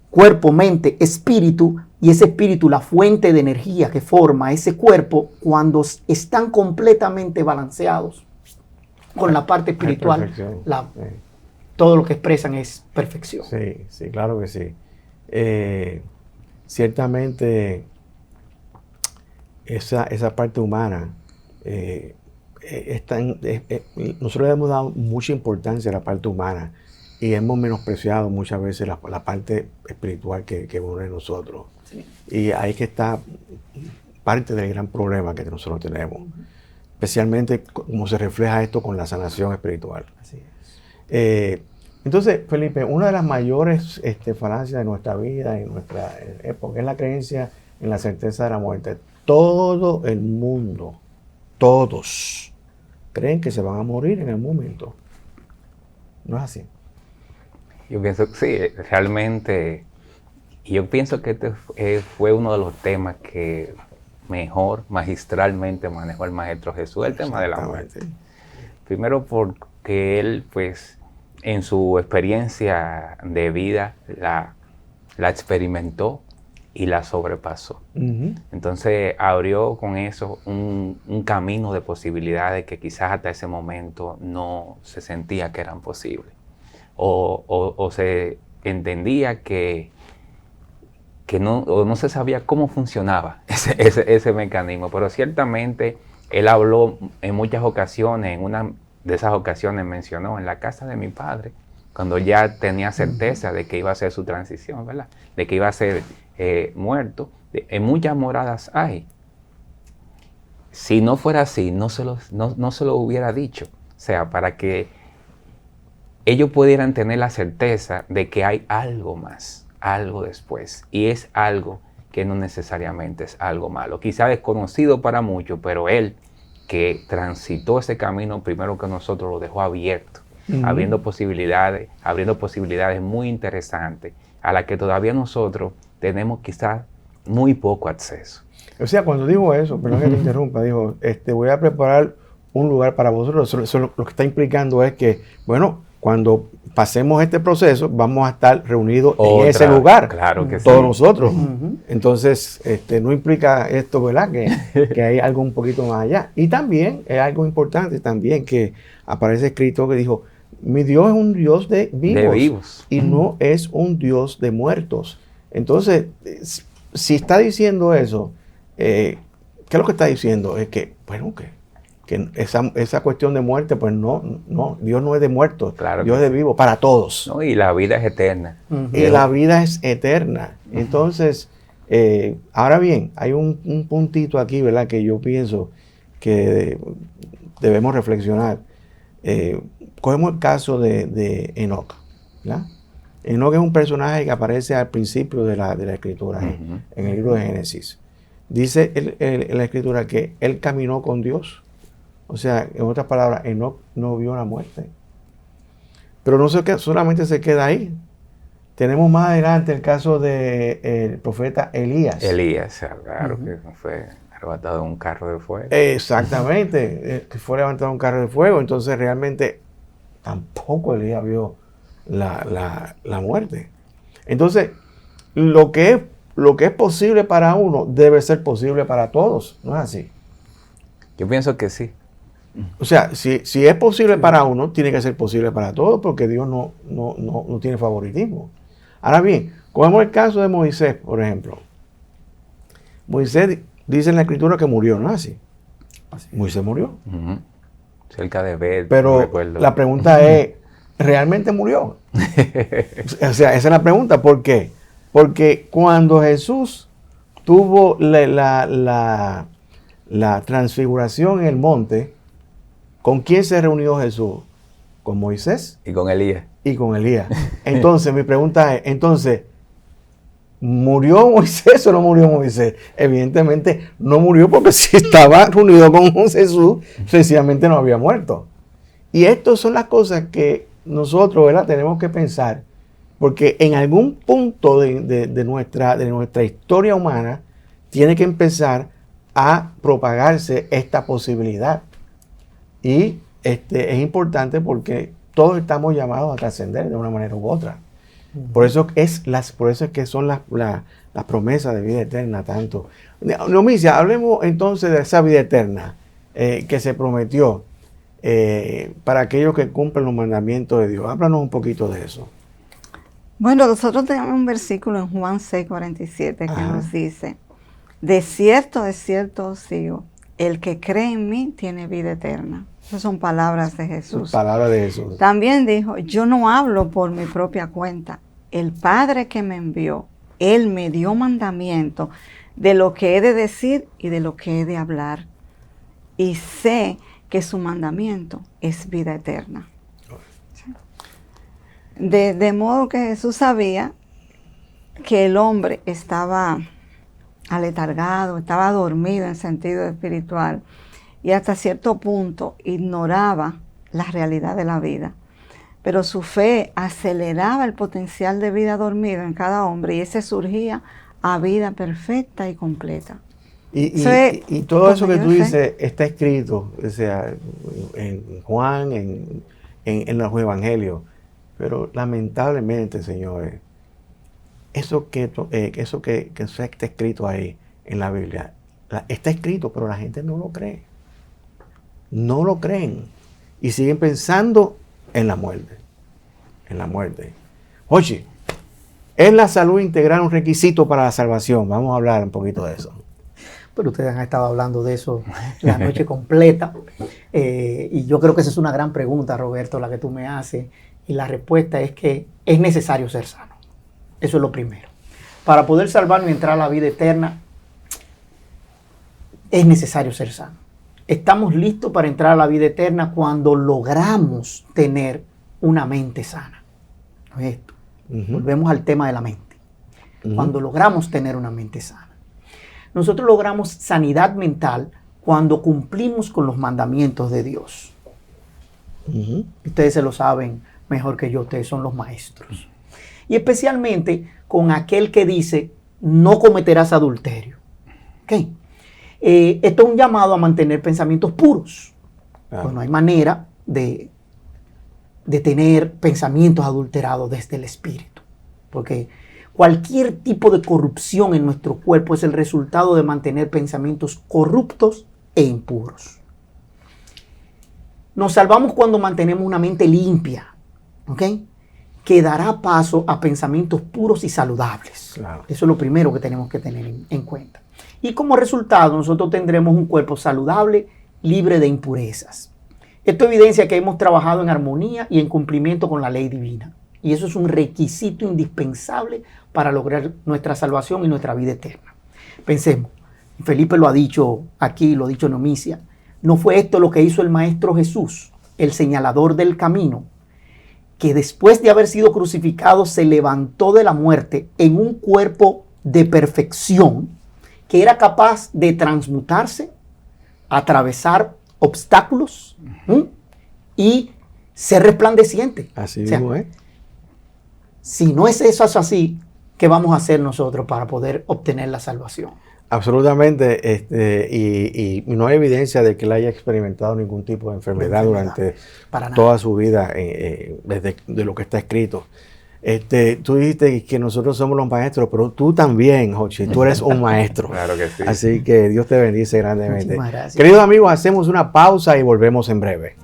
[SPEAKER 5] cuerpo, mente, espíritu, y ese espíritu, la fuente de energía que forma ese cuerpo, cuando están completamente balanceados con la parte espiritual, todo lo que expresan es perfección.
[SPEAKER 2] Sí, sí, claro que sí. Ciertamente, esa parte humana, nosotros le hemos dado mucha importancia a la parte humana y hemos menospreciado muchas veces la parte espiritual que une nosotros. Sí. Y ahí que está parte del gran problema que nosotros tenemos, especialmente como se refleja esto con la sanación espiritual.
[SPEAKER 5] Así es.
[SPEAKER 2] Entonces, Felipe, una de las mayores falacias de nuestra vida y nuestra época es la creencia en la certeza de la muerte. Todo el mundo, todos, creen que se van a morir en el momento. ¿No es así?
[SPEAKER 6] Yo pienso que sí, realmente, yo pienso que este fue uno de los temas que mejor, magistralmente manejó el Maestro Jesús, el tema de la muerte. Primero porque él, pues, en su experiencia de vida, la experimentó y la sobrepasó. Entonces abrió con eso un camino de posibilidades que quizás hasta ese momento no se sentía que eran posibles. O se entendía que no se sabía cómo funcionaba ese mecanismo. Pero ciertamente él habló en muchas ocasiones, en una de esas ocasiones mencionó en la casa de mi padre, cuando ya tenía certeza de que iba a ser su transición, ¿verdad? De que iba a ser muerto. En muchas moradas hay. Si no fuera así, no se lo hubiera dicho. O sea, para que ellos pudieran tener la certeza de que hay algo más, algo después. Y es algo que no necesariamente es algo malo. Quizá desconocido para muchos, pero él, que transitó ese camino primero que nosotros, lo dejó abierto. Abriendo posibilidades muy interesantes a las que todavía nosotros tenemos quizás muy poco acceso.
[SPEAKER 2] O sea, cuando dijo eso, perdón que te interrumpa, dijo, voy a preparar un lugar para vosotros. Eso lo que está implicando es que, bueno, cuando pasemos este proceso, vamos a estar reunidos en ese lugar,
[SPEAKER 6] claro que
[SPEAKER 2] todos
[SPEAKER 6] sí.
[SPEAKER 2] nosotros. Entonces, no implica esto, ¿verdad? Que hay algo un poquito más allá. Y también es algo importante también que aparece escrito que dijo, mi Dios es un Dios de vivos. Y no es un Dios de muertos. Entonces, si está diciendo eso, ¿qué es lo que está diciendo? Es que, bueno, que esa cuestión de muerte, pues no, Dios no es de muertos,
[SPEAKER 6] claro,
[SPEAKER 2] Dios es de vivos, para todos.
[SPEAKER 6] No, y la vida es eterna.
[SPEAKER 2] Y la vida es eterna. Entonces, ahora bien, hay un puntito aquí, ¿verdad? Que yo pienso que debemos reflexionar. Cogemos el caso de Enoc, ¿verdad? Enoc es un personaje que aparece al principio de la escritura, en el libro de Génesis. Dice la escritura que él caminó con Dios. O sea, en otras palabras, Enoc no vio la muerte. Pero no solamente se queda ahí. Tenemos más adelante el caso del profeta Elías.
[SPEAKER 6] Elías, claro, que fue arrebatado en un carro de fuego.
[SPEAKER 2] Exactamente, que fue levantado en un carro de fuego. Entonces realmente tampoco Elías vio la muerte. Entonces, lo que es posible para uno debe ser posible para todos, ¿no es así?
[SPEAKER 6] Yo pienso que sí.
[SPEAKER 2] O sea, si es posible para uno, tiene que ser posible para todos, porque Dios no tiene favoritismo. Ahora bien, cogemos el caso de Moisés, por ejemplo. Moisés dice en la escritura que murió, ¿no es así? Moisés murió.
[SPEAKER 6] Cerca de Bet.
[SPEAKER 2] Pero la pregunta es, ¿realmente murió? O sea, esa es la pregunta. ¿Por qué? Porque cuando Jesús tuvo la transfiguración en el monte, ¿con quién se reunió Jesús? Con Moisés.
[SPEAKER 6] Y con Elías.
[SPEAKER 2] Y con Elías. Entonces, mi pregunta es, ¿murió Moisés o no murió Moisés? Evidentemente no murió, porque si estaba reunido con Jesús, sencillamente no había muerto. Y estas son las cosas que nosotros, ¿verdad?, tenemos que pensar, porque en algún punto de nuestra historia humana tiene que empezar a propagarse esta posibilidad. Y es importante porque todos estamos llamados a trascender de una manera u otra. Por eso es que son las promesas de vida eterna tanto. Nomicia, hablemos entonces de esa vida eterna que se prometió para aquellos que cumplen los mandamientos de Dios. Háblanos un poquito de eso.
[SPEAKER 7] Bueno, nosotros tenemos un versículo en Juan 6:47 que nos dice, de cierto os digo, el que cree en mí tiene vida eterna. Esas son palabras de Jesús.
[SPEAKER 2] Palabras de Jesús.
[SPEAKER 7] También dijo, yo no hablo por mi propia cuenta. El Padre que me envió, Él me dio mandamiento de lo que he de decir y de lo que he de hablar. Y sé que su mandamiento es vida eterna. ¿Sí? De modo que Jesús sabía que el hombre estaba aletargado, estaba dormido en sentido espiritual y hasta cierto punto ignoraba la realidad de la vida. pero su fe aceleraba el potencial de vida dormido en cada hombre y ese surgía a vida perfecta y completa.
[SPEAKER 2] Y todo eso que tú dices está escrito, o sea, en Juan, en los evangelios, pero lamentablemente, señores, eso que está escrito ahí en la Biblia, está escrito, pero la gente no lo cree. No lo creen. Y siguen pensando en la muerte. En la muerte. Oye, ¿es la salud integral un requisito para la salvación? Vamos a hablar un poquito de eso.
[SPEAKER 5] Pero ustedes han estado hablando de eso la noche completa. Y yo creo que esa es una gran pregunta, Roberto, la que tú me haces. Y la respuesta es que es necesario ser sano. Eso es lo primero. Para poder salvarnos y entrar a la vida eterna, es necesario ser sano. Estamos listos para entrar a la vida eterna cuando logramos tener una mente sana. Esto. Volvemos al tema de la mente. Cuando logramos tener una mente sana. Nosotros logramos sanidad mental cuando cumplimos con los mandamientos de Dios. Ustedes se lo saben mejor que yo, ustedes son los maestros. Y especialmente con aquel que dice, no cometerás adulterio. ¿Okay? Esto es un llamado a mantener pensamientos puros. Pues no hay manera de tener pensamientos adulterados desde el espíritu. Porque cualquier tipo de corrupción en nuestro cuerpo es el resultado de mantener pensamientos corruptos e impuros. Nos salvamos cuando mantenemos una mente limpia, ¿ok? Que dará paso a pensamientos puros y saludables. Claro. Eso es lo primero que tenemos que tener en cuenta. Y como resultado, nosotros tendremos un cuerpo saludable, libre de impurezas. Esto evidencia que hemos trabajado en armonía y en cumplimiento con la ley divina. Y eso es un requisito indispensable para lograr nuestra salvación y nuestra vida eterna. Pensemos, Felipe lo ha dicho aquí, lo ha dicho en Omicia, ¿no fue esto lo que hizo el Maestro Jesús, el señalador del camino, que después de haber sido crucificado se levantó de la muerte en un cuerpo de perfección que era capaz de transmutarse, atravesar obstáculos y ser resplandeciente? Así mismo, si no es eso así, ¿qué vamos a hacer nosotros para poder obtener la salvación?
[SPEAKER 2] Absolutamente, y no hay evidencia de que él haya experimentado ningún tipo de enfermedad durante toda su vida, desde de lo que está escrito. Tú dijiste que nosotros somos los maestros, pero tú también, Jochi, tú eres un maestro.
[SPEAKER 6] Claro que sí.
[SPEAKER 2] Así que Dios te bendice grandemente.
[SPEAKER 5] Muchísimas gracias.
[SPEAKER 2] Queridos amigos, hacemos una pausa y volvemos en breve.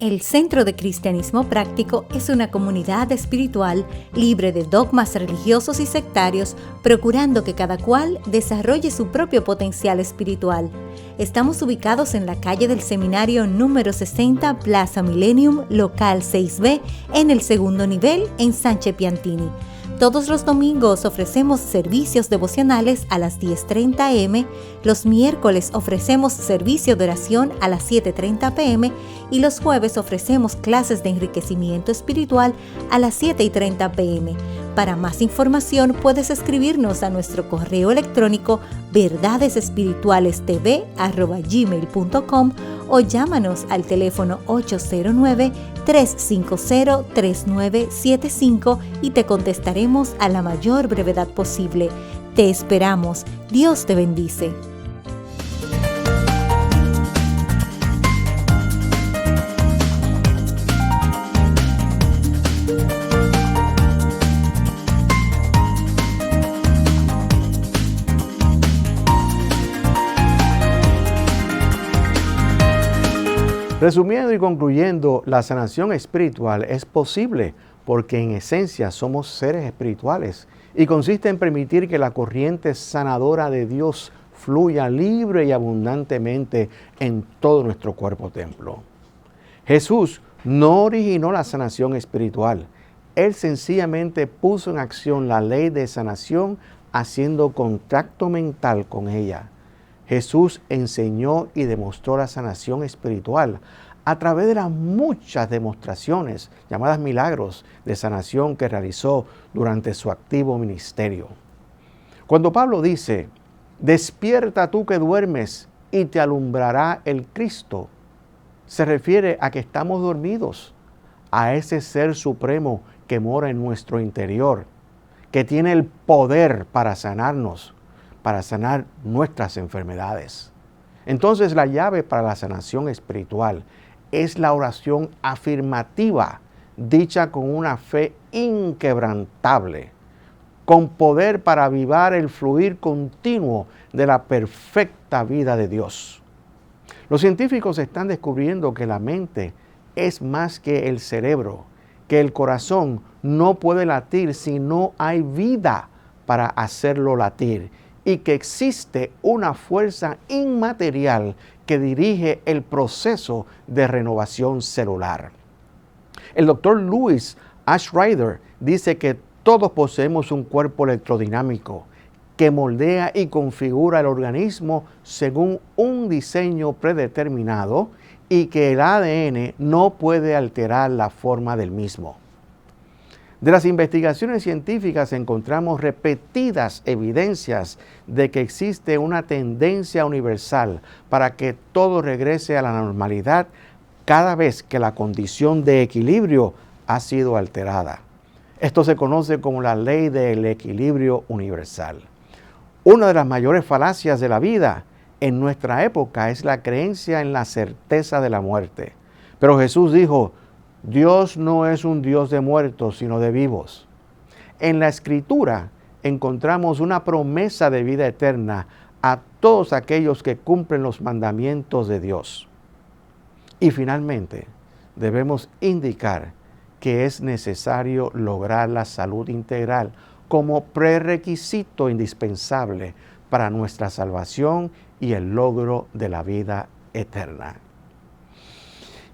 [SPEAKER 4] El Centro de Cristianismo Práctico es una comunidad espiritual libre de dogmas religiosos y sectarios, procurando que cada cual desarrolle su propio potencial espiritual. Estamos ubicados en la calle del Seminario número 60, Plaza Millennium, local 6B, en el segundo nivel, en Sánchez Piantini. Todos los domingos ofrecemos servicios devocionales a las 10:30 a.m., los miércoles ofrecemos servicio de oración a las 7:30 p.m. y los jueves ofrecemos clases de enriquecimiento espiritual a las 7:30 p.m. Para más información puedes escribirnos a nuestro correo electrónico verdadesespiritualestv@gmail.com o llámanos al teléfono 809-350-3975 y te contestaremos a la mayor brevedad posible. Te esperamos. Dios te bendice.
[SPEAKER 2] Resumiendo y concluyendo, la sanación espiritual es posible porque en esencia somos seres espirituales y consiste en permitir que la corriente sanadora de Dios fluya libre y abundantemente en todo nuestro cuerpo templo. Jesús no originó la sanación espiritual. Él sencillamente puso en acción la ley de sanación haciendo contacto mental con ella. Jesús enseñó y demostró la sanación espiritual a través de las muchas demostraciones, llamadas milagros de sanación que realizó durante su activo ministerio. Cuando Pablo dice, despierta tú que duermes y te alumbrará el Cristo, se refiere a que estamos dormidos, a ese ser supremo que mora en nuestro interior, que tiene el poder para sanarnos, para sanar nuestras enfermedades. Entonces la llave para la sanación espiritual es la oración afirmativa, dicha con una fe inquebrantable, con poder para avivar el fluir continuo de la perfecta vida de Dios. Los científicos están descubriendo que la mente es más que el cerebro, que el corazón no puede latir si no hay vida para hacerlo latir, y que existe una fuerza inmaterial que dirige el proceso de renovación celular. El doctor Louis Ashrider dice que todos poseemos un cuerpo electrodinámico que moldea y configura el organismo según un diseño predeterminado y que el ADN no puede alterar la forma del mismo. De las investigaciones científicas encontramos repetidas evidencias de que existe una tendencia universal para que todo regrese a la normalidad cada vez que la condición de equilibrio ha sido alterada. Esto se conoce como la ley del equilibrio universal. Una de las mayores falacias de la vida en nuestra época es la creencia en la certeza de la muerte. Pero Jesús dijo, Dios no es un Dios de muertos, sino de vivos. En la Escritura encontramos una promesa de vida eterna a todos aquellos que cumplen los mandamientos de Dios. Y finalmente, debemos indicar que es necesario lograr la salud integral como prerequisito indispensable para nuestra salvación y el logro de la vida eterna.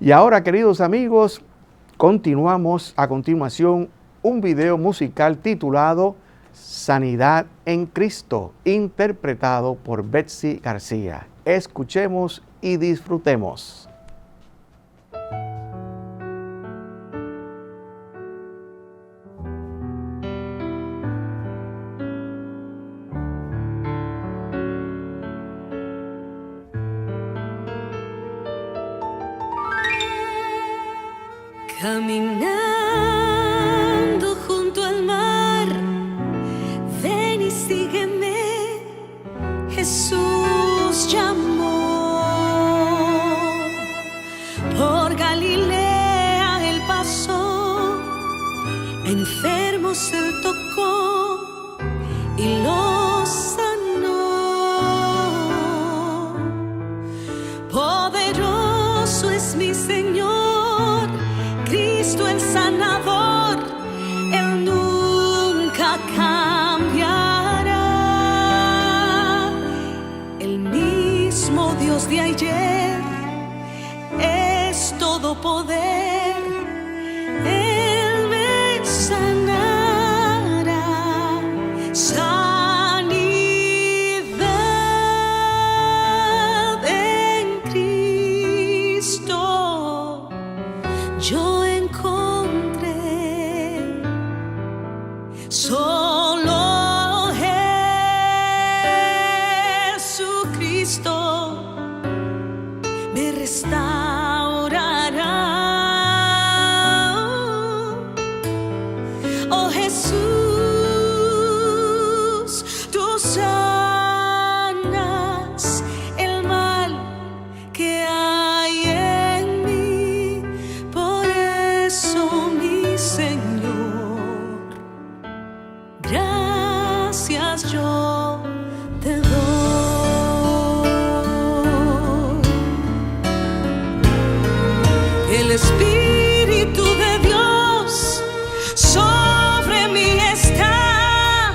[SPEAKER 2] Y ahora, queridos amigos, continuamos a continuación un video musical titulado Sanidad en Cristo, interpretado por Betsy García. Escuchemos y disfrutemos.
[SPEAKER 8] Caminando junto al mar, ven y sígueme, Jesús llamó. Por Galilea él pasó, enfermos él tocó y los sanó. Poderoso es mi Señor, Cristo el sanador, Él nunca cambiará. El mismo Dios de ayer es todo poder, Él me sanará. Sanidad en Cristo yo encontré, solo Jesucristo me restaurará. Oh Jesús, tú sanas el mal que hay en mí. Por eso, mi Señor, gracias yo te doy. El Espíritu de Dios sobre mí está,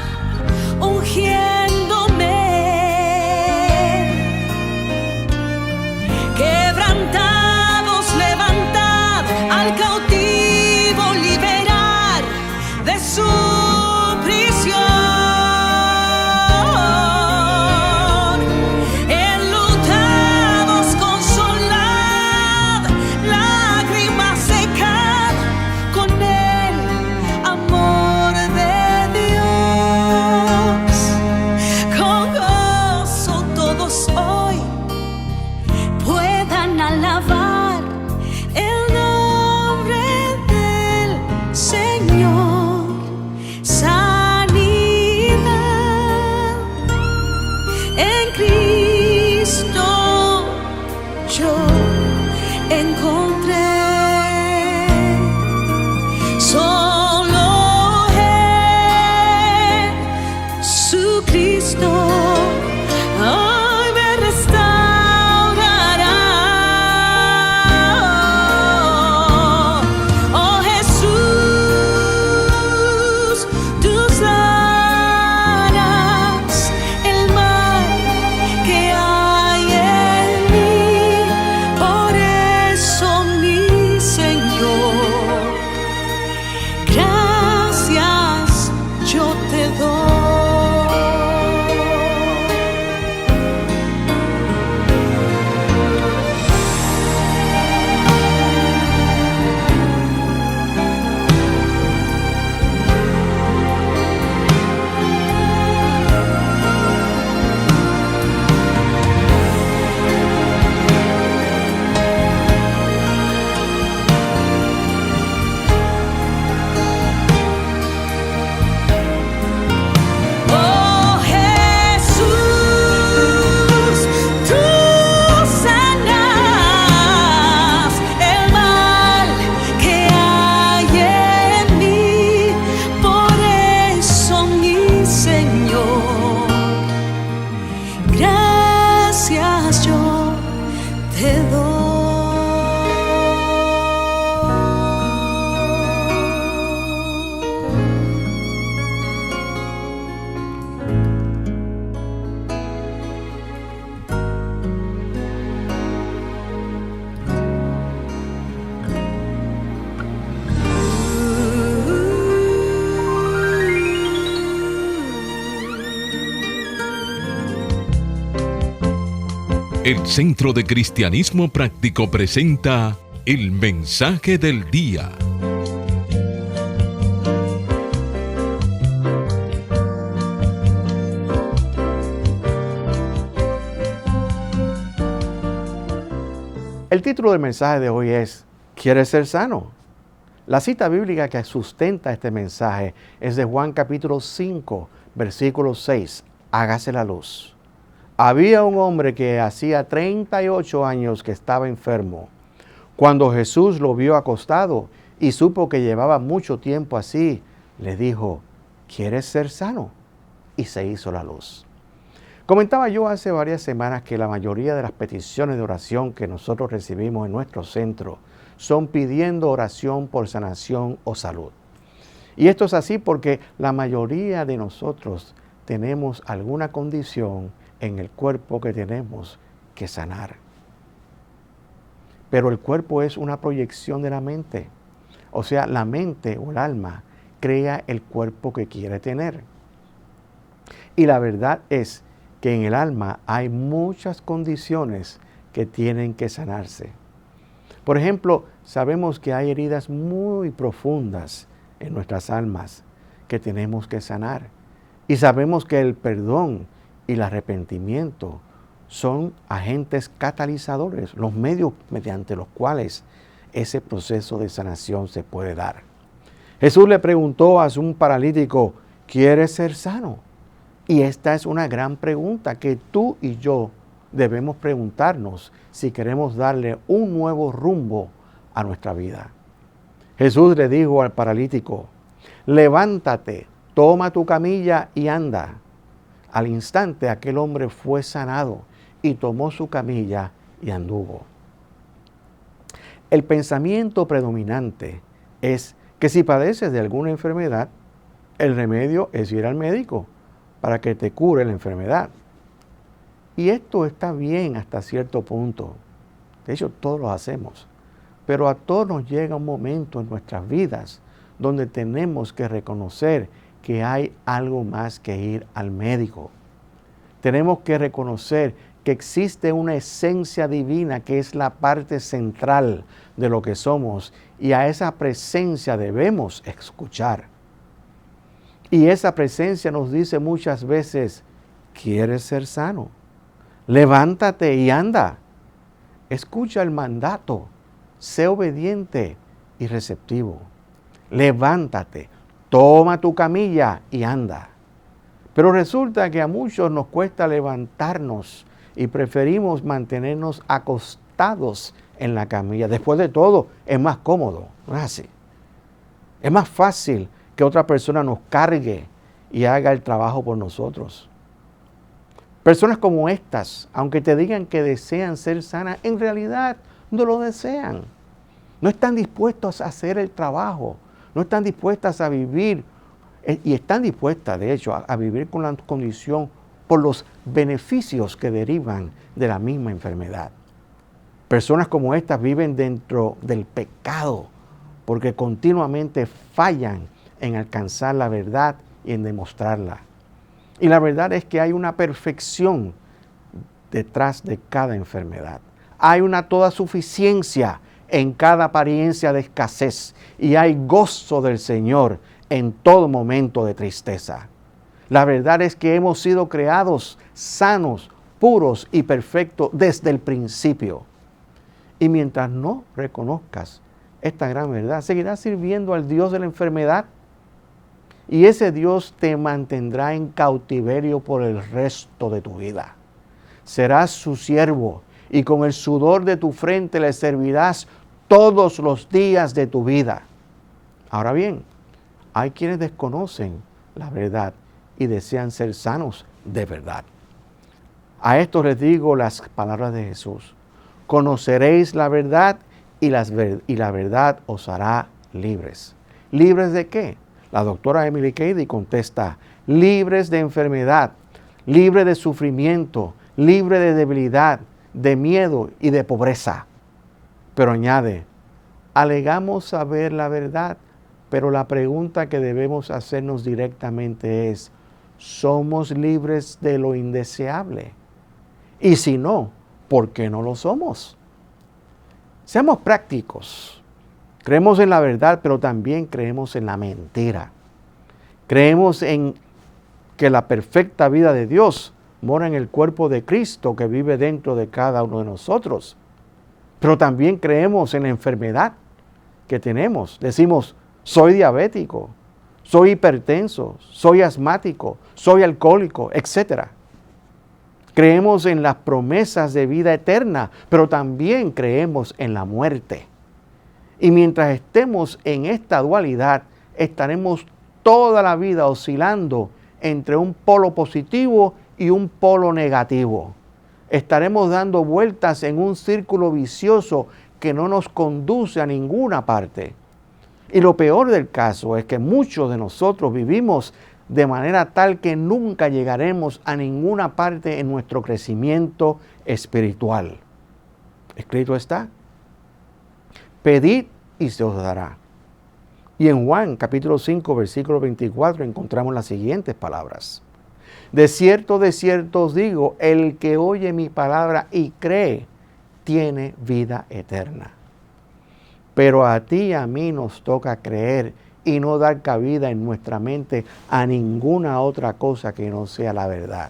[SPEAKER 8] ungiéndome. Quebrantados, levantad, al cautivo liberar de su prisión. Enlutados, consolad,
[SPEAKER 1] El Centro de Cristianismo Práctico presenta el mensaje del día.
[SPEAKER 2] El título del mensaje de hoy es ¿Quieres ser sano? La cita bíblica que sustenta este mensaje es de Juan capítulo 5, versículo 6. Hágase la luz. Había un hombre que hacía 38 años que estaba enfermo. Cuando Jesús lo vio acostado y supo que llevaba mucho tiempo así, le dijo, ¿quieres ser sano? Y se hizo la luz. Comentaba yo hace varias semanas que la mayoría de las peticiones de oración que nosotros recibimos en nuestro centro son pidiendo oración por sanación o salud. Y esto es así porque la mayoría de nosotros tenemos alguna condición en el cuerpo que tenemos que sanar. Pero el cuerpo es una proyección de la mente. O sea, la mente o el alma crea el cuerpo que quiere tener. Y la verdad es que en el alma hay muchas condiciones que tienen que sanarse. Por ejemplo, sabemos que hay heridas muy profundas en nuestras almas que tenemos que sanar. Y sabemos que el perdón y el arrepentimiento son agentes catalizadores, los medios mediante los cuales ese proceso de sanación se puede dar. Jesús le preguntó a un paralítico, ¿quieres ser sano? Y esta es una gran pregunta que tú y yo debemos preguntarnos si queremos darle un nuevo rumbo a nuestra vida. Jesús le dijo al paralítico, levántate, toma tu camilla y anda. Al instante aquel hombre fue sanado y tomó su camilla y anduvo. El pensamiento predominante es que si padeces de alguna enfermedad, el remedio es ir al médico para que te cure la enfermedad. Y esto está bien hasta cierto punto. De hecho, todos lo hacemos. Pero a todos nos llega un momento en nuestras vidas donde tenemos que reconocer que hay algo más que ir al médico. Tenemos que reconocer que existe una esencia divina que es la parte central de lo que somos y a esa presencia debemos escuchar. Y esa presencia nos dice muchas veces, ¿quieres ser sano? Levántate y anda. Escucha el mandato, sé obediente y receptivo. Levántate, toma tu camilla y anda. Pero resulta que a muchos nos cuesta levantarnos y preferimos mantenernos acostados en la camilla. Después de todo, es más cómodo, ¿no es así? Es más fácil que otra persona nos cargue y haga el trabajo por nosotros. Personas como estas, aunque te digan que desean ser sanas, en realidad no lo desean. No están dispuestos a hacer el trabajo, no están dispuestas a vivir, y están dispuestas, de hecho, a vivir con la condición por los beneficios que derivan de la misma enfermedad. Personas como estas viven dentro del pecado, porque continuamente fallan en alcanzar la verdad y en demostrarla. Y la verdad es que hay una perfección detrás de cada enfermedad. Hay una toda suficiencia en cada apariencia de escasez y hay gozo del Señor en todo momento de tristeza. La verdad es que hemos sido creados sanos, puros y perfectos desde el principio. Y mientras no reconozcas esta gran verdad, seguirás sirviendo al Dios de la enfermedad. Y ese Dios te mantendrá en cautiverio por el resto de tu vida. Serás su siervo y con el sudor de tu frente le servirás todos los días de tu vida. Ahora bien, hay quienes desconocen la verdad y desean ser sanos de verdad. A esto les digo las palabras de Jesús. Conoceréis la verdad y la verdad os hará libres. ¿Libres de qué? La doctora Emily Cady contesta, libres de enfermedad, libres de sufrimiento, libres de debilidad, de miedo y de pobreza. Pero añade, alegamos saber la verdad, pero la pregunta que debemos hacernos directamente es, ¿somos libres de lo indeseable? Y si no, porque no lo somos. Seamos prácticos. Creemos en la verdad, pero también creemos en la mentira. Creemos en que la perfecta vida de Dios mora en el cuerpo de Cristo que vive dentro de cada uno de nosotros. Pero también creemos en la enfermedad que tenemos. Decimos, soy diabético, soy hipertenso, soy asmático, soy alcohólico, etc. Creemos en las promesas de vida eterna, pero también creemos en la muerte. Y mientras estemos en esta dualidad, estaremos toda la vida oscilando entre un polo positivo y un polo negativo. Estaremos dando vueltas en un círculo vicioso que no nos conduce a ninguna parte. Y lo peor del caso es que muchos de nosotros vivimos de manera tal que nunca llegaremos a ninguna parte en nuestro crecimiento espiritual. Escrito está: pedid y se os dará. Y en Juan capítulo 5 versículo 24 encontramos las siguientes palabras: de cierto os digo, el que oye mi palabra y cree, tiene vida eterna. Pero a ti y a mí nos toca creer y no dar cabida en nuestra mente a ninguna otra cosa que no sea la verdad.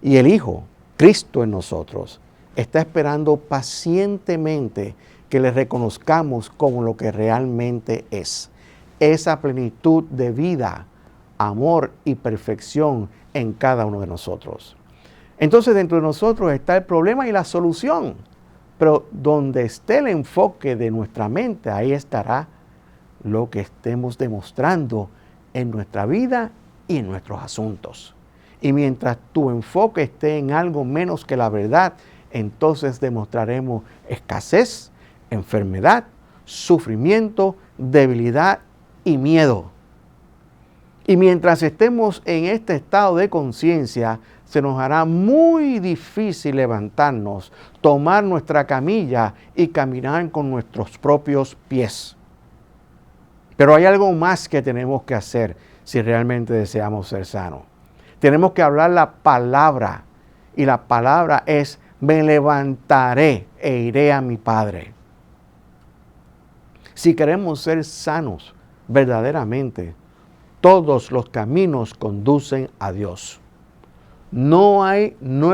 [SPEAKER 2] Y el Hijo, Cristo en nosotros, está esperando pacientemente que le reconozcamos como lo que realmente es. Esa plenitud de vida, amor y perfección en cada uno de nosotros. Entonces dentro de nosotros está el problema y la solución. Pero donde esté el enfoque de nuestra mente, ahí estará lo que estemos demostrando en nuestra vida y en nuestros asuntos. Y mientras tu enfoque esté en algo menos que la verdad, entonces demostraremos escasez, enfermedad, sufrimiento, debilidad y miedo. Y mientras estemos en este estado de conciencia, se nos hará muy difícil levantarnos, tomar nuestra camilla y caminar con nuestros propios pies. Pero hay algo más que tenemos que hacer si realmente deseamos ser sanos. Tenemos que hablar la palabra, y la palabra es: me levantaré e iré a mi Padre. Si queremos ser sanos verdaderamente, todos los caminos conducen a Dios. No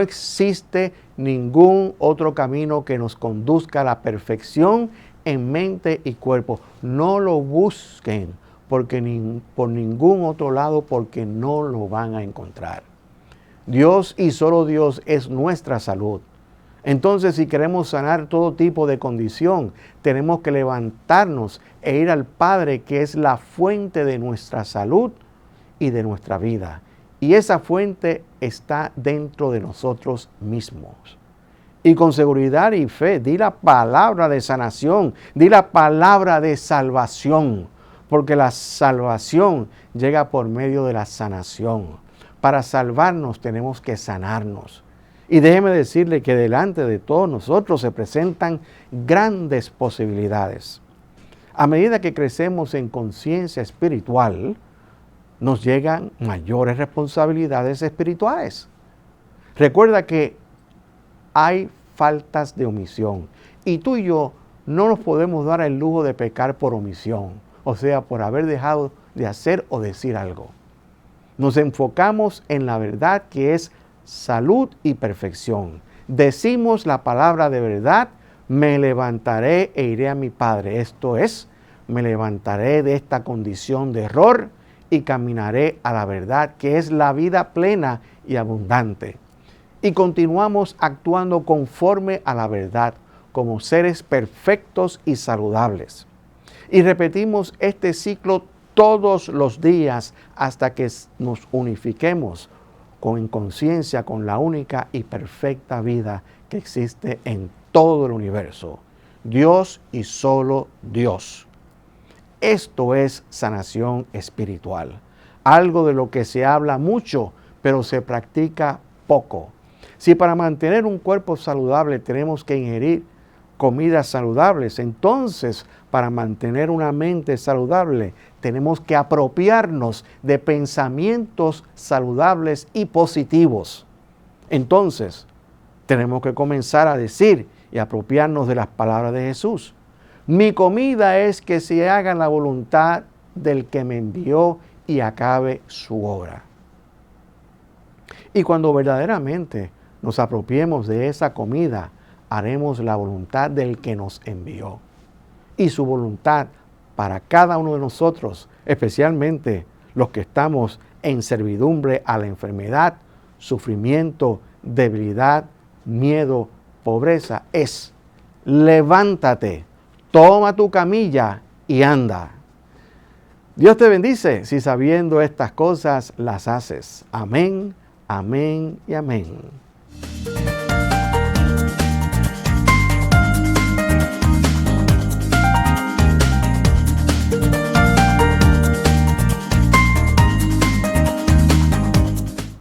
[SPEAKER 2] existe ningún otro camino que nos conduzca a la perfección en mente y cuerpo. No lo busquen por ningún otro lado, porque no lo van a encontrar. Dios y solo Dios es nuestra salud. Entonces, si queremos sanar todo tipo de condición, tenemos que levantarnos e ir al Padre, que es la fuente de nuestra salud y de nuestra vida. Y esa fuente está dentro de nosotros mismos. Y con seguridad y fe, di la palabra de sanación, di la palabra de salvación, porque la salvación llega por medio de la sanación. Para salvarnos tenemos que sanarnos. Y déjeme decirle que delante de todos nosotros se presentan grandes posibilidades. A medida que crecemos en conciencia espiritual, nos llegan mayores responsabilidades espirituales. Recuerda que hay faltas de omisión, y tú y yo no nos podemos dar el lujo de pecar por omisión, o sea, por haber dejado de hacer o decir algo. Nos enfocamos en la verdad, que es salud y perfección. Decimos la palabra de verdad: me levantaré e iré a mi Padre. Esto es, me levantaré de esta condición de error y caminaré a la verdad, que es la vida plena y abundante. Y continuamos actuando conforme a la verdad, como seres perfectos y saludables. Y repetimos este ciclo todos los días hasta que nos unifiquemos en conciencia con la única y perfecta vida que existe en todo el universo: Dios y solo Dios. Esto es sanación espiritual, algo de lo que se habla mucho, pero se practica poco. Si para mantener un cuerpo saludable tenemos que ingerir comidas saludables, entonces para mantener una mente saludable tenemos que apropiarnos de pensamientos saludables y positivos. Entonces, tenemos que comenzar a decir y apropiarnos de las palabras de Jesús. Mi comida es que se haga la voluntad del que me envió y acabe su obra. Y cuando verdaderamente nos apropiemos de esa comida, haremos la voluntad del que nos envió. Y su voluntad para cada uno de nosotros, especialmente los que estamos en servidumbre a la enfermedad, sufrimiento, debilidad, miedo, pobreza, es: levántate, toma tu camilla y anda. Dios te bendice si sabiendo estas cosas las haces. Amén, amén y amén.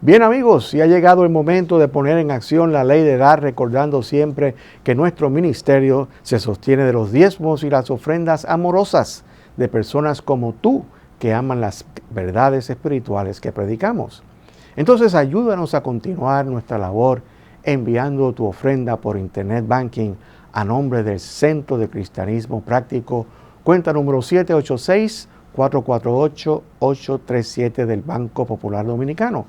[SPEAKER 2] Bien amigos, y ha llegado el momento de poner en acción la ley de dar, recordando siempre que nuestro ministerio se sostiene de los diezmos y las ofrendas amorosas de personas como tú que aman las verdades espirituales que predicamos. Entonces ayúdanos a continuar nuestra labor enviando tu ofrenda por Internet Banking a nombre del Centro de Cristianismo Práctico, cuenta número 786-448-837 del Banco Popular Dominicano.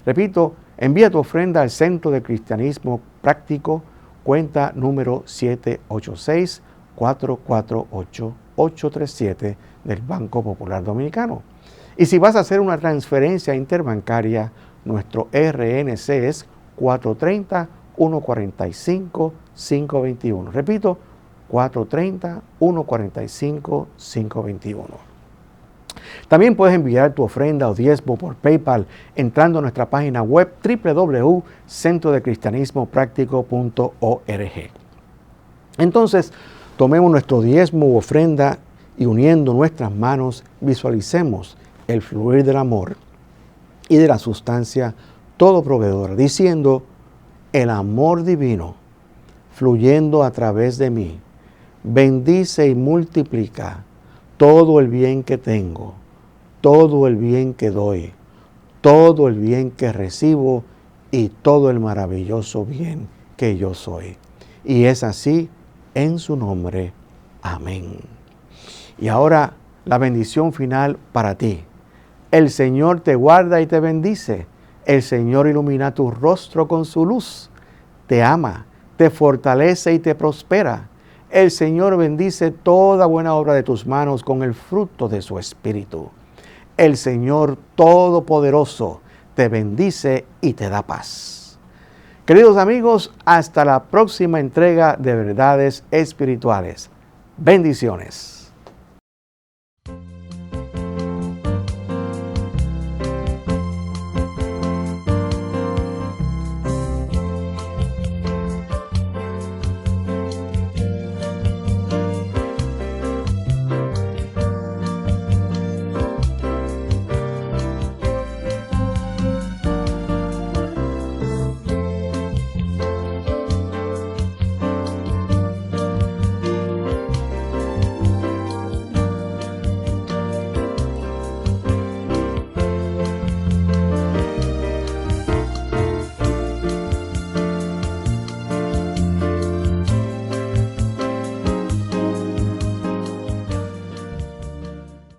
[SPEAKER 2] Repito, envía tu ofrenda al Centro de Cristianismo Práctico, cuenta número 786-448-837 del Banco Popular Dominicano. Y si vas a hacer una transferencia interbancaria, nuestro RNC es 430-145-521. Repito, 430-145-521. También puedes enviar tu ofrenda o diezmo por PayPal entrando a nuestra página web www.centrodecristianismopractico.org. Entonces, tomemos nuestro diezmo u ofrenda y uniendo nuestras manos visualicemos el fluir del amor y de la sustancia todo proveedor, diciendo: el amor divino fluyendo a través de mí bendice y multiplica todo el bien que tengo, todo el bien que doy, todo el bien que recibo y todo el maravilloso bien que yo soy. Y es así en su nombre. Amén. Y ahora la bendición final para ti. El Señor te guarda y te bendice. El Señor ilumina tu rostro con su luz. Te ama, te fortalece y te prospera. El Señor bendice toda buena obra de tus manos con el fruto de su Espíritu. El Señor Todopoderoso te bendice y te da paz. Queridos amigos, hasta la próxima entrega de Verdades Espirituales. Bendiciones.